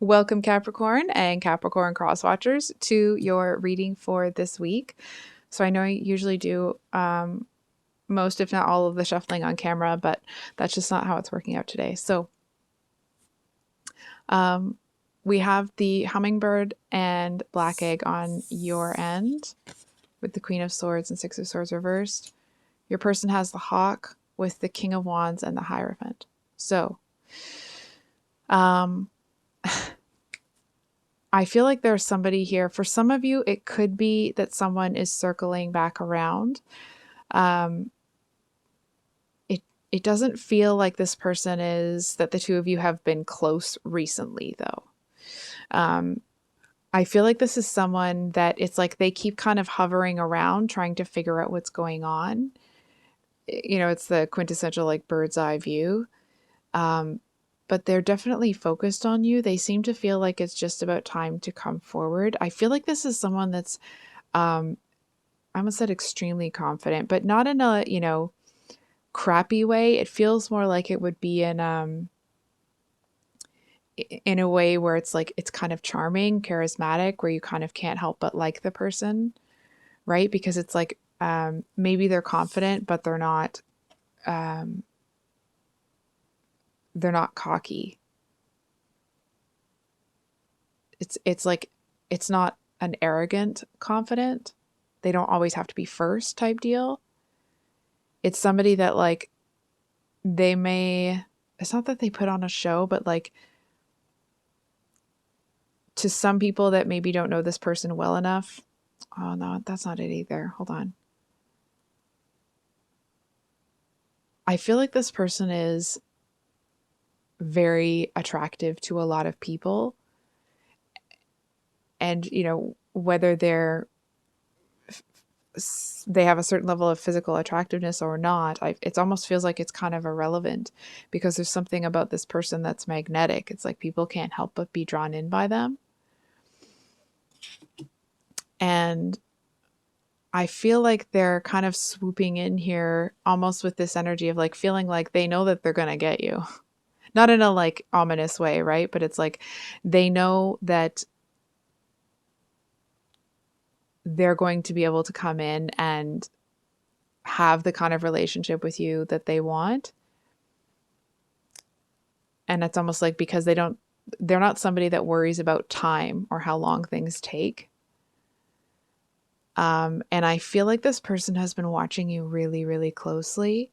Welcome, Capricorn and Capricorn crosswatchers, to your reading for this week. So I know I usually do most, if not all, of the shuffling on camera, but that's just not how it's working out today. So we have the hummingbird and black egg on your end with the Queen of Swords and Six of Swords reversed. Your person has the hawk with the King of Wands and the Hierophant. So I feel like there's somebody here. For some of you, it could be that someone is circling back around. Um, it doesn't feel like this person is, that the two of you have been close recently, though. I feel like this is someone that it's like they keep kind of hovering around trying to figure out what's going on. You know, it's the quintessential like bird's eye view. But they're definitely focused on you. They seem to feel like it's just about time to come forward. I feel like this is someone that's, I almost said extremely confident, but not in a, crappy way. It feels more like it would be in a way where it's like, it's kind of charming, charismatic, where you kind of can't help but like the person, right? Because it's like, maybe they're confident, but they're not cocky. It's like, it's not an arrogant confident. They don't always have to be first type deal. It's somebody that like they may, it's not that they put on a show, but like to some people that maybe don't know this person well enough. Oh no, that's not it either. Hold on. I feel like this person is very attractive to a lot of people. And, whether they have a certain level of physical attractiveness or not, it almost feels like it's kind of irrelevant because there's something about this person that's magnetic. It's like people can't help but be drawn in by them. And I feel like they're kind of swooping in here almost with this energy of like feeling like they know that they're going to get you. Not in a like ominous way, right? But it's like they know that they're going to be able to come in and have the kind of relationship with you that they want. And it's almost like because they're not somebody that worries about time or how long things take. And I feel like this person has been watching you really, really closely.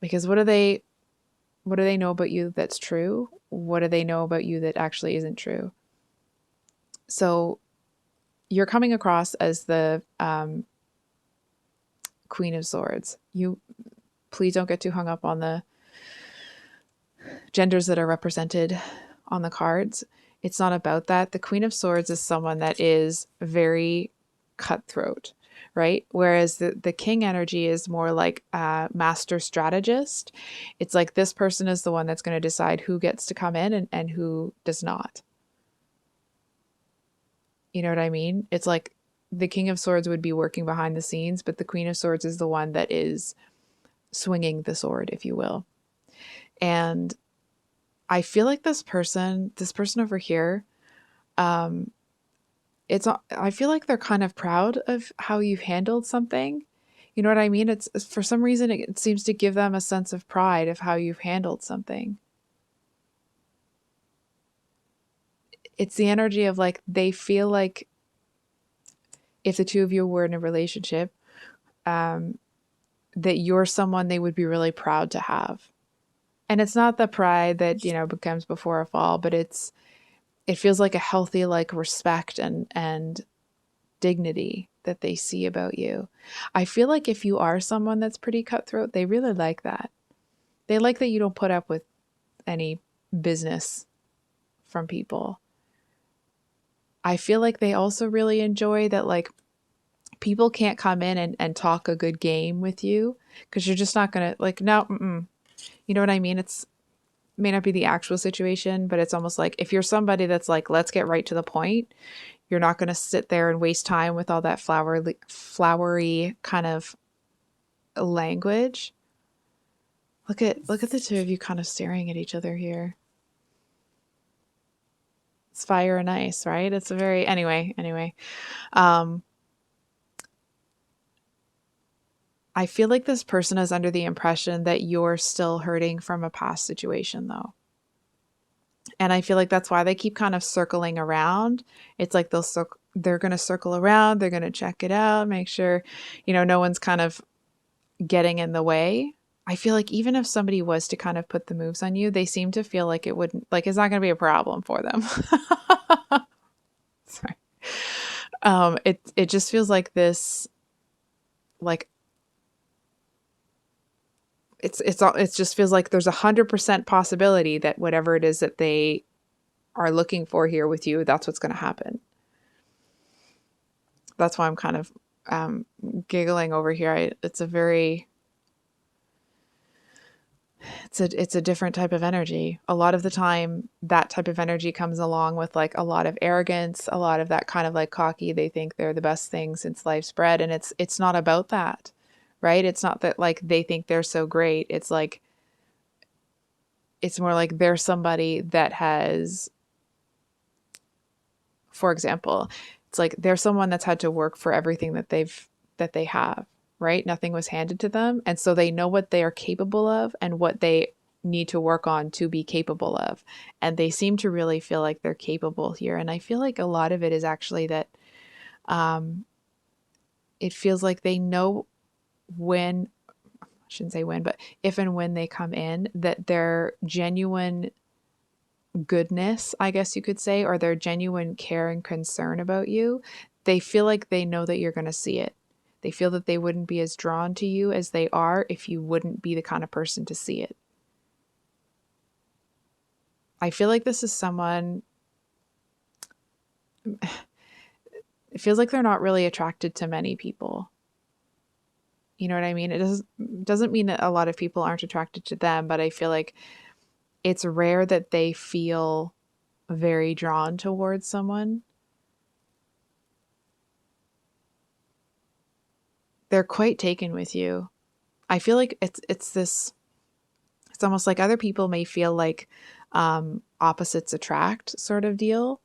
Because what do they know about you that's true? What do they know about you that actually isn't true? So you're coming across as the Queen of Swords. You please don't get too hung up on the genders that are represented on the cards. It's not about that. The Queen of Swords is someone that is very cutthroat, right? Whereas the King energy is more like a master strategist. It's like this person is the one that's going to decide who gets to come in and who does not. You know what I mean? It's like the King of Swords would be working behind the scenes, but the Queen of Swords is the one that is swinging the sword, if you will. And I feel like this person over here, I feel like they're kind of proud of how you've handled something. You know what I mean? It's for some reason it seems to give them a sense of pride of how you've handled something. It's the energy of like they feel like if the two of you were in a relationship, that you're someone they would be really proud to have. And it's not the pride that, becomes before a fall, but it feels like a healthy like respect and dignity that they see about you. I feel like if you are someone that's pretty cutthroat, they really like that. They like that you don't put up with any business from people. I feel like they also really enjoy that like people can't come in and talk a good game with you because you're just not going to like, no, you know what I mean? It's may not be the actual situation, but it's almost like if you're somebody that's like, let's get right to the point, you're not going to sit there and waste time with all that flowery kind of language. Look at the two of you kind of staring at each other here. It's fire and ice, right? It's a very anyway. Um I feel like this person is under the impression that you're still hurting from a past situation though. And I feel like that's why they keep kind of circling around. It's like they're going to circle around, they're going to check it out, make sure, no one's kind of getting in the way. I feel like even if somebody was to kind of put the moves on you, they seem to feel like it's not going to be a problem for them. Sorry. It just feels like this, like it just feels like there's 100% possibility that whatever it is that they are looking for here with you, that's what's going to happen. That's why I'm kind of giggling over here. It's a different type of energy. A lot of the time, that type of energy comes along with like a lot of arrogance, a lot of that kind of like cocky. They think they're the best thing since life's bread, and it's not about that, right? It's not that like they think they're so great. It's like it's more like they're somebody that has, for example, it's like they're someone that's had to work for everything that they have, right? Nothing was handed to them. And so they know what they are capable of and what they need to work on to be capable of. And they seem to really feel like they're capable here. And I feel like a lot of it is actually that um, it feels like they know when, I shouldn't say when, but if and when they come in, that their genuine goodness, I guess you could say, or their genuine care and concern about you, they feel like they know that you're going to see it. They feel that they wouldn't be as drawn to you as they are if you wouldn't be the kind of person to see it. I feel like this is someone, it feels like they're not really attracted to many people. You know what I mean? It doesn't mean that a lot of people aren't attracted to them, but I feel like it's rare that they feel very drawn towards someone. They're quite taken with you. I feel like it's almost like other people may feel like opposites attract sort of deal.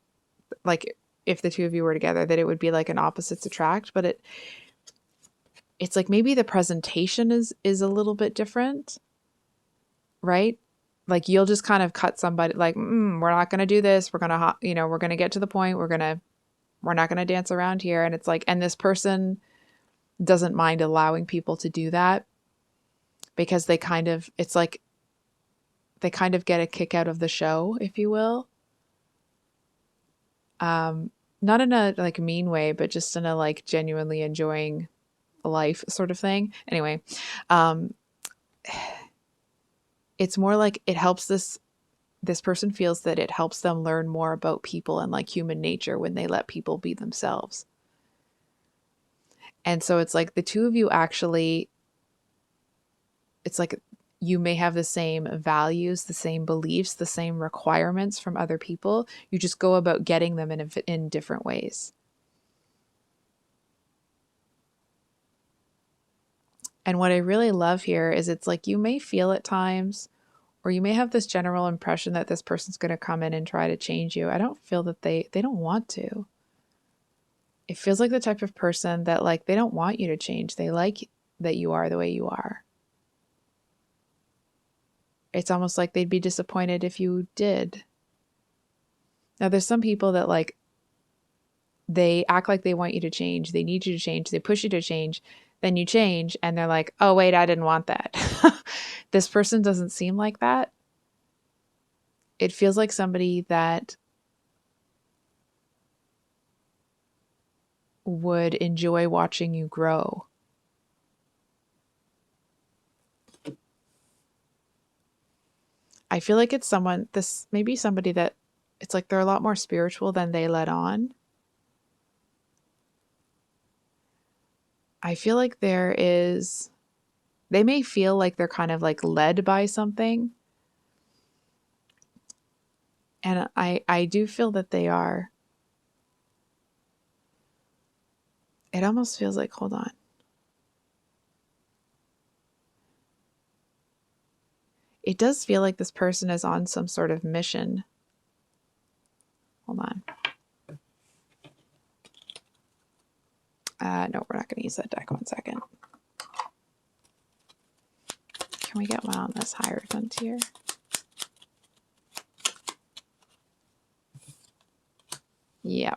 Like if the two of you were together, that it would be like an opposites attract, but it's like maybe the presentation is a little bit different, right? Like you'll just kind of cut somebody like, we're not going to do this. We're going to, we're going to get to the point. We're not going to dance around here. And it's like, and this person doesn't mind allowing people to do that because it's like they kind of get a kick out of the show, if you will. Not in a like mean way, but just in a like genuinely enjoying life sort of thing. Anyway, um, it's more like it helps this person feels that it helps them learn more about people and like human nature when they let people be themselves. And so it's like the two of you actually, it's like you may have the same values, the same beliefs, the same requirements from other people. You just go about getting them in different ways. And what I really love here is it's like you may feel at times, or you may have this general impression that this person's going to come in and try to change you. I don't feel that they don't want to. It feels like the type of person that like they don't want you to change. They like that you are the way you are. It's almost like they'd be disappointed if you did. Now there's some people that like they act like they want you to change. They need you to change. They push you to change. Then you change and they're like, "Oh wait, I didn't want that." This person doesn't seem like that. It feels like somebody that would enjoy watching you grow. I feel like this may be somebody that it's like they're a lot more spiritual than they let on. I feel like they may feel like they're kind of like led by something. And I do feel that they are. It almost feels like, hold on. it does feel like this person is on some sort of mission. Hold on. No, we're not going to use that deck. 1 second. Can we get one on this Hierophant here? Yeah.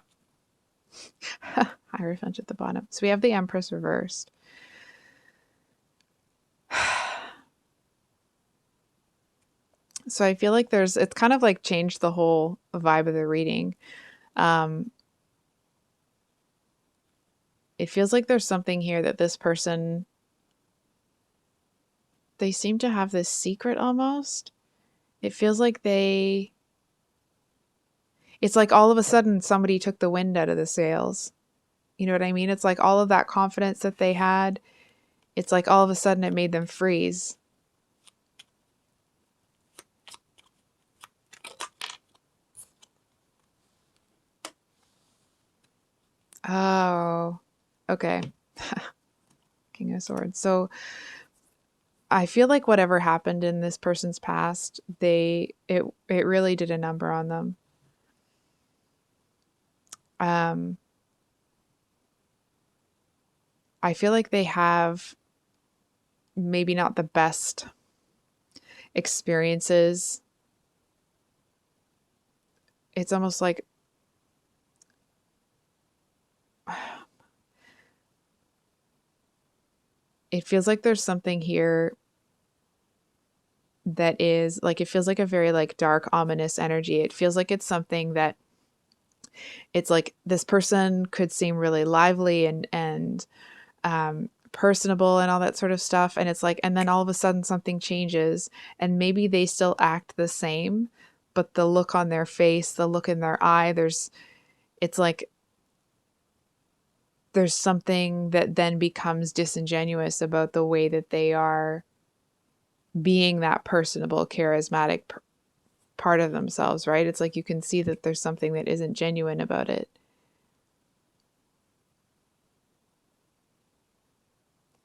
Hierophant at the bottom. So we have the Empress reversed. So I feel like it's kind of like changed the whole vibe of the reading. It feels like there's something here that this person, they seem to have this secret almost. It feels like it's like all of a sudden somebody took the wind out of the sails. You know what I mean? It's like all of that confidence that they had, it's like all of a sudden it made them freeze. Oh, okay. King of Swords. So I feel like whatever happened in this person's past, it really did a number on them. I feel like they have maybe not the best experiences. It's almost like it feels like there's something here that is like, it feels like a very like dark, ominous energy. It feels like it's something that it's like this person could seem really lively and personable and all that sort of stuff. And it's like, and then all of a sudden something changes and maybe they still act the same, but the look on their face, the look in their eye, it's like there's something that then becomes disingenuous about the way that they are being that personable, charismatic part of themselves, right? It's like you can see that there's something that isn't genuine about it.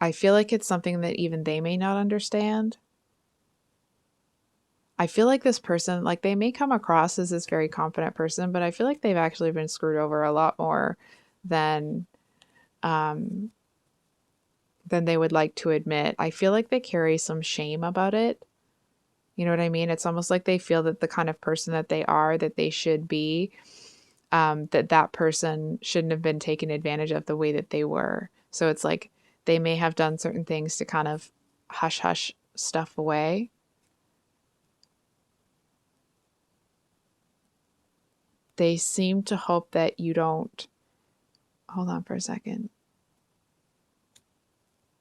I feel like it's something that even they may not understand. I feel like this person, like they may come across as this very confident person, but I feel like they've actually been screwed over a lot more than they would like to admit. I feel like they carry some shame about it. You know what I mean? It's almost like they feel that the kind of person that they are, that they should be, that person shouldn't have been taken advantage of the way that they were. So it's like they may have done certain things to kind of hush stuff away. They seem to hope that you don't. Hold on for a second.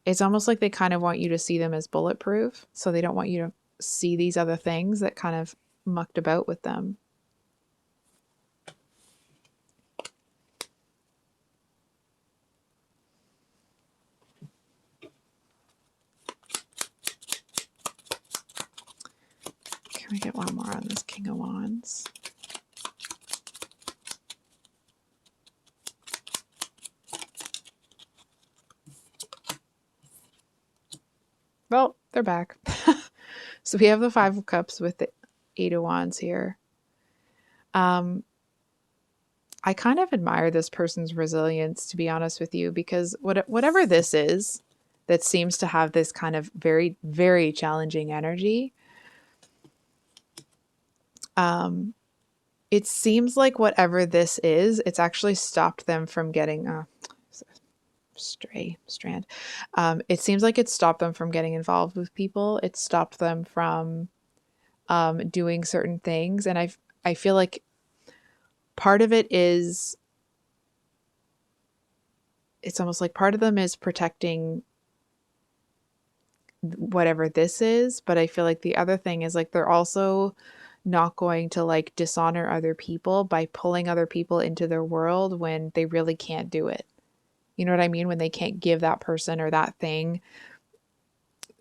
It's almost like they kind of want you to see them as bulletproof. So they don't want you to see these other things that kind of mucked about with them. Can we get one more on this King of Wands? Well, they're back. So we have the Five of Cups with the Eight of Wands here. I kind of admire this person's resilience, to be honest with you, because whatever this is that seems to have this kind of very, very challenging energy, it seems like whatever this is, it's actually stopped them from getting strand. It seems like it stopped them from getting involved with people. It stopped them from doing certain things. And I feel like part of it is, it's almost like part of them is protecting whatever this is. But I feel like the other thing is like they're also not going to like dishonor other people by pulling other people into their world when they really can't do it. You know what I mean? When they can't give that person or that thing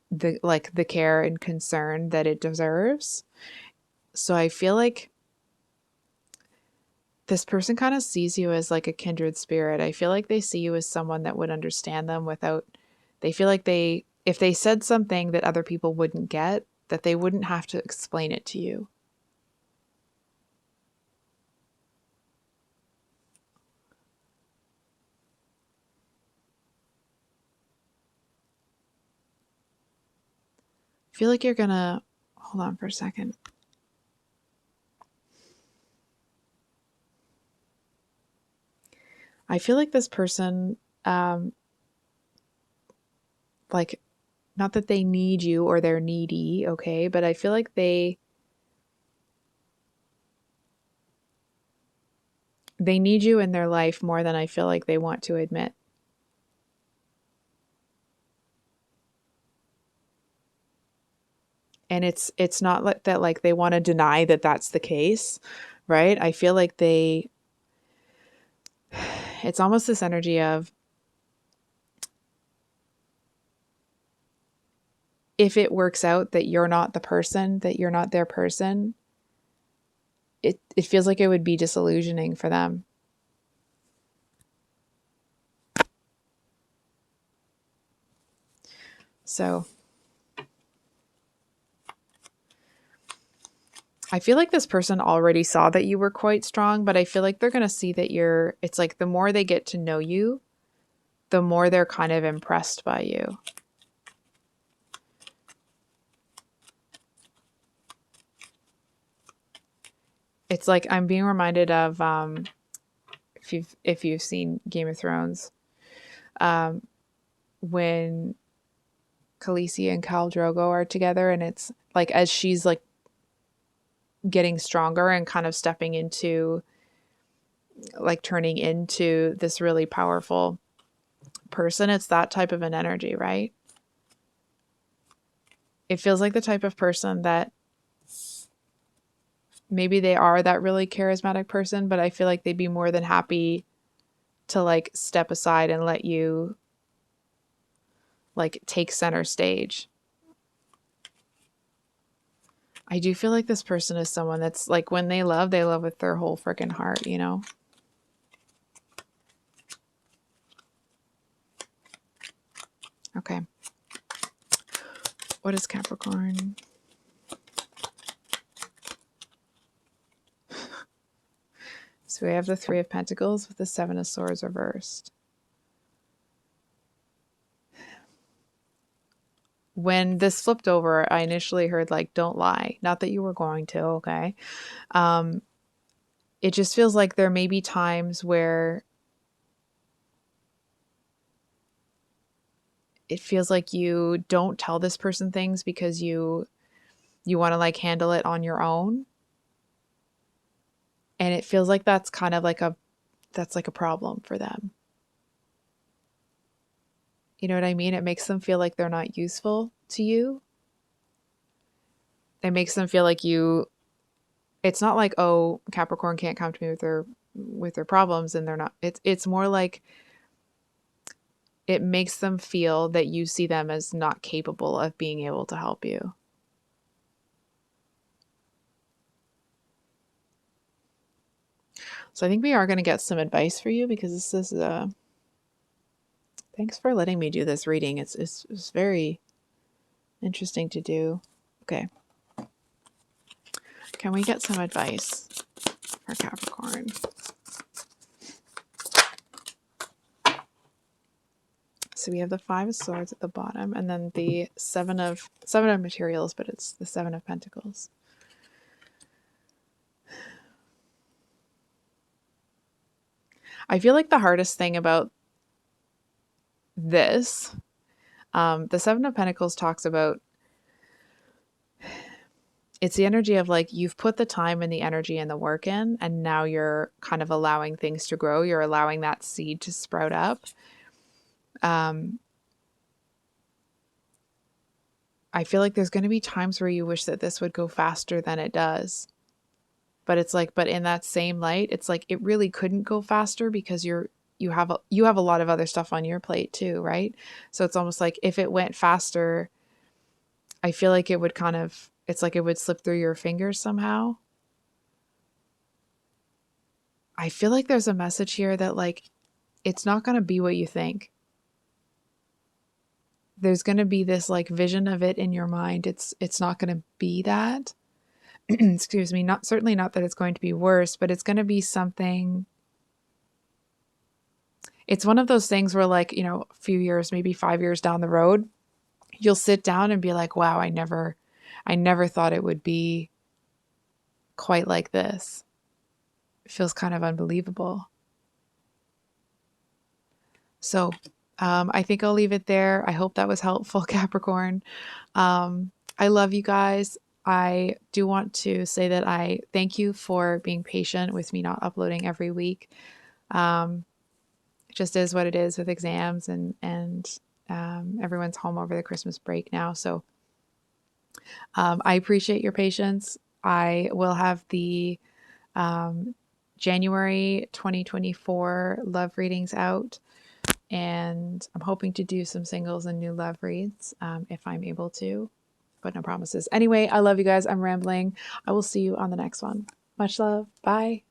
the care and concern that it deserves. So I feel like this person kind of sees you as like a kindred spirit. I feel like they see you as someone that would understand them without, they feel like if they said something that other people wouldn't get, that they wouldn't have to explain it to you. I feel like you're gonna, hold on for a second. I feel like this person, like, not that they need you or they're needy, okay, but I feel like they need you in their life more than I feel like they want to admit. And it's not like that, like they want to deny that that's the case, right? I feel like it's almost this energy of, if it works out that you're not the person, that you're not their person, it feels like it would be disillusioning for them. So I feel like this person already saw that you were quite strong, but I feel like they're going to see that it's like the more they get to know you, the more they're kind of impressed by you. It's like I'm being reminded of, if you've seen Game of Thrones, when Khaleesi and Khal Drogo are together, and it's like as she's like getting stronger and kind of stepping into, like turning into this really powerful person, it's that type of an energy, right? It feels like the type of person that maybe they are that really charismatic person, but I feel like they'd be more than happy to like step aside and let you like take center stage. I do feel like this person is someone that's like, when they love with their whole freaking heart, you know? Okay. What is Capricorn? So we have the Three of Pentacles with the Seven of Swords reversed. When this flipped over, I initially heard like, don't lie. Not that you were going to, okay? It just feels like there may be times where it feels like you don't tell this person things because you want to like handle it on your own. And it feels like that's kind of like that's like a problem for them. You know what I mean? It makes them feel like they're not useful to you. It makes them feel like it's not like, oh, Capricorn can't come to me with their problems and they're not. It's more like it makes them feel that you see them as not capable of being able to help you. So I think we are going to get some advice for you, because this is thanks for letting me do this reading. It's very interesting to do. Okay. Can we get some advice for Capricorn? So we have the Five of Swords at the bottom, and then the seven of materials, but it's the Seven of Pentacles. I feel like the hardest thing about this, the Seven of Pentacles talks about, it's the energy of like, you've put the time and the energy and the work in, and now you're kind of allowing things to grow. You're allowing that seed to sprout up. I feel like there's going to be times where you wish that this would go faster than it does. But it's like, but in that same light, it's like it really couldn't go faster because you have a lot of other stuff on your plate too, right? So it's almost like if it went faster, I feel like it would it's like it would slip through your fingers somehow. I feel like there's a message here that like, it's not going to be what you think. there's going to be this like vision of it in your mind. It's not going to be that. Excuse me, not certainly not that it's going to be worse, but it's going to be something. It's one of those things where, like, you know, a few years, maybe 5 years down the road, you'll sit down and be like, wow, I never thought it would be quite like this. It feels kind of unbelievable. So I think I'll leave it there. I hope that was helpful, Capricorn. I love you guys. I do want to say that I thank you for being patient with me not uploading every week. It just is what it is with exams, and everyone's home over the Christmas break now. So I appreciate your patience. I will have the January 2024 love readings out, and I'm hoping to do some singles and new love reads if I'm able to, but no promises. Anyway, I love you guys. I'm rambling. I will see you on the next one. Much love. Bye.